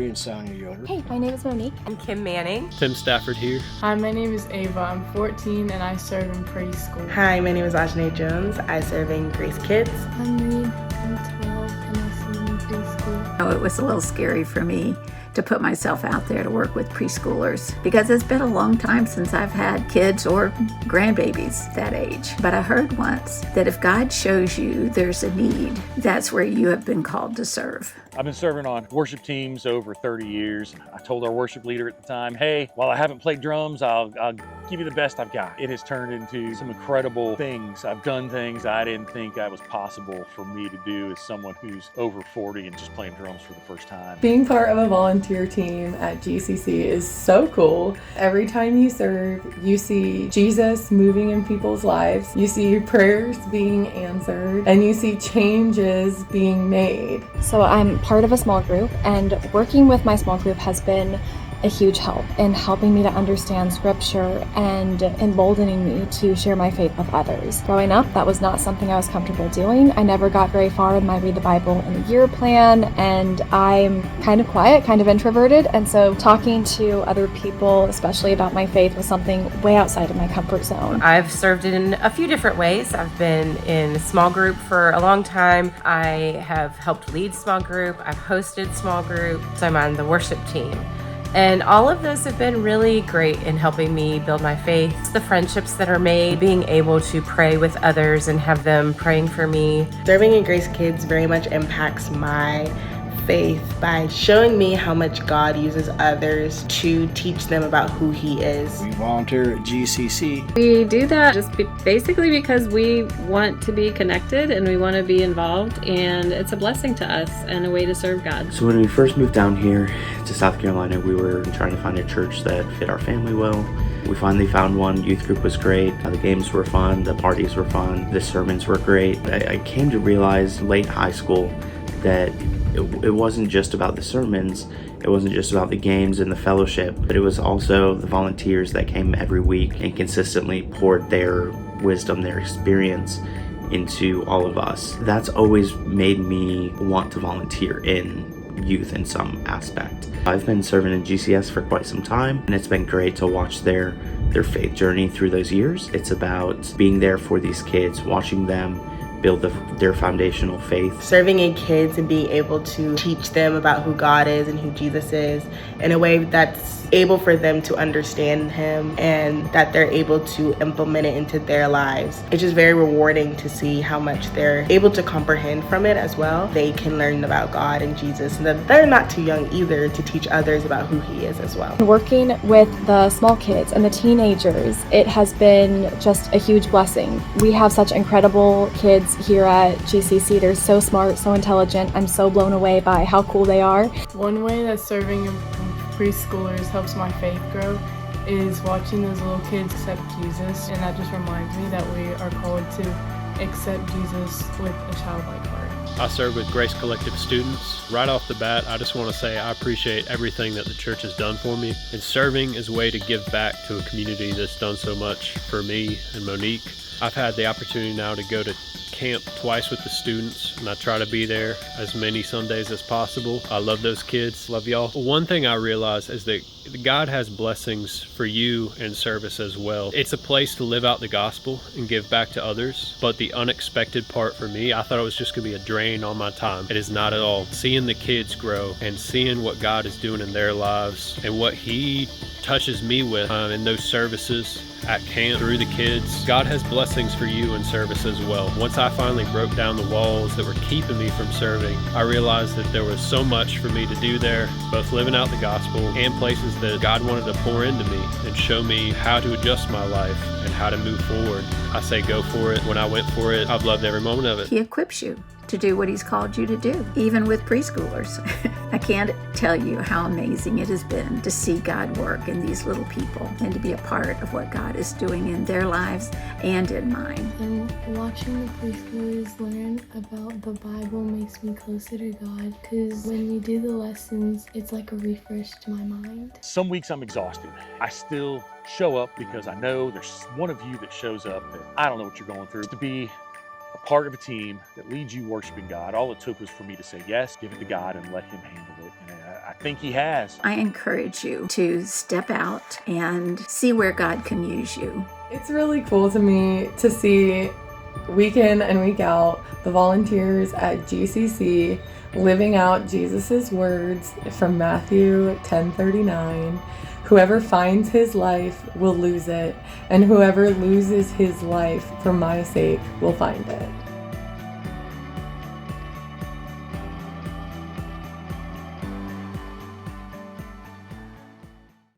Ryan Sonia Yoder. Hey, my name is Monique. I'm Kim Manning. Tim Stafford here. Hi, my name is Ava. I'm 14 and I serve in preschool. Hi, my name is Ajane Jones. I serve in Grace Kids. I'm Reed. I'm 12 and I serve in preschool. It was a little scary for me to put myself out there to work with preschoolers because it's been a long time since I've had kids or grandbabies that age. But I heard once that if God shows you there's a need, that's where you have been called to serve. I've been serving on worship teams over 30 years. I told our worship leader at the time, hey, while I haven't played drums, I'll give you the best I've got. It has turned into some incredible things. I've done things I didn't think that was possible for me to do as someone who's over 40 and just playing drums for the first time. Being part of a volunteer team at GCC is so cool. Every time you serve, you see Jesus moving in people's lives. You see prayers being answered and you see changes being made. So I'm part of a small group, and working with my small group has been a huge help in helping me to understand scripture and emboldening me to share my faith with others. Growing up, that was not something I was comfortable doing. I never got very far in my Read the Bible in a Year plan, and I'm kind of quiet, kind of introverted, and so talking to other people, especially about my faith, was something way outside of my comfort zone. I've served in a few different ways. I've been in a small group for a long time. I have helped lead small group. I've hosted small group. So I'm on the worship team. And all of those have been really great in helping me build my faith. The friendships that are made, being able to pray with others and have them praying for me. Serving in Grace Kids very much impacts my faith by showing me how much God uses others to teach them about who He is. We volunteer at GCC. We do that just basically because we want to be connected and we want to be involved, and it's a blessing to us and a way to serve God. So when we first moved down here to South Carolina, we were trying to find a church that fit our family well. We finally found one. Youth group was great. The games were fun. The parties were fun. The sermons were great. I came to realize late high school that it wasn't just about the sermons, it wasn't just about the games and the fellowship, but it was also the volunteers that came every week and consistently poured their wisdom, their experience into all of us. That's always made me want to volunteer in youth in some aspect. I've been serving in GCS for quite some time, and it's been great to watch their faith journey through those years. It's about being there for these kids, watching them build their foundational faith. Serving in kids and being able to teach them about who God is and who Jesus is in a way that's able for them to understand Him and that they're able to implement it into their lives. It's just very rewarding to see how much they're able to comprehend from it as well. They can learn about God and Jesus, and that they're not too young either to teach others about who He is as well. Working with the small kids and the teenagers, it has been just a huge blessing. We have such incredible kids here at GCC. They're so smart, so intelligent. I'm so blown away by how cool they are. One way that serving in preschoolers helps my faith grow is watching those little kids accept Jesus, and that just reminds me that we are called to accept Jesus with a childlike heart. I serve with Grace Collective students. Right off the bat, I just want to say I appreciate everything that the church has done for me. And serving is a way to give back to a community that's done so much for me and Monique. I've had the opportunity now to go to camp twice with the students, and I try to be there as many Sundays as possible. I love those kids. Love y'all. One thing I realize is that God has blessings for you in service as well. It's a place to live out the gospel and give back to others, but the unexpected part for me, I thought it was just going to be a drain on my time. It is not at all. Seeing the kids grow and seeing what God is doing in their lives and what He touches me with in those services at camp through the kids. God has blessings for you in service as well. Once I finally broke down the walls that were keeping me from serving, I realized that there was so much for me to do there, both living out the gospel and places that God wanted to pour into me and show me how to adjust my life and how to move forward. I say go for it. When I went for it, I've loved every moment of it. He equips you to do what He's called you to do, even with preschoolers. I can't tell you how amazing it has been to see God work in these little people and to be a part of what God is doing in their lives and in mine. And watching the preschoolers learn about the Bible makes me closer to God, because when we do the lessons, it's like a refresh to my mind. Some weeks I'm exhausted. I still show up because I know there's one of you that shows up that I don't know what you're going through. To be a part of a team that leads you worshiping God, all it took was for me to say yes, give it to God, and let Him handle it. And I think he has. I encourage you to step out and see where God can use you. It's really cool to me to see week in and week out the volunteers at GCC living out Jesus's words from Matthew 10:39. Whoever finds his life will lose it, and whoever loses his life for my sake will find it.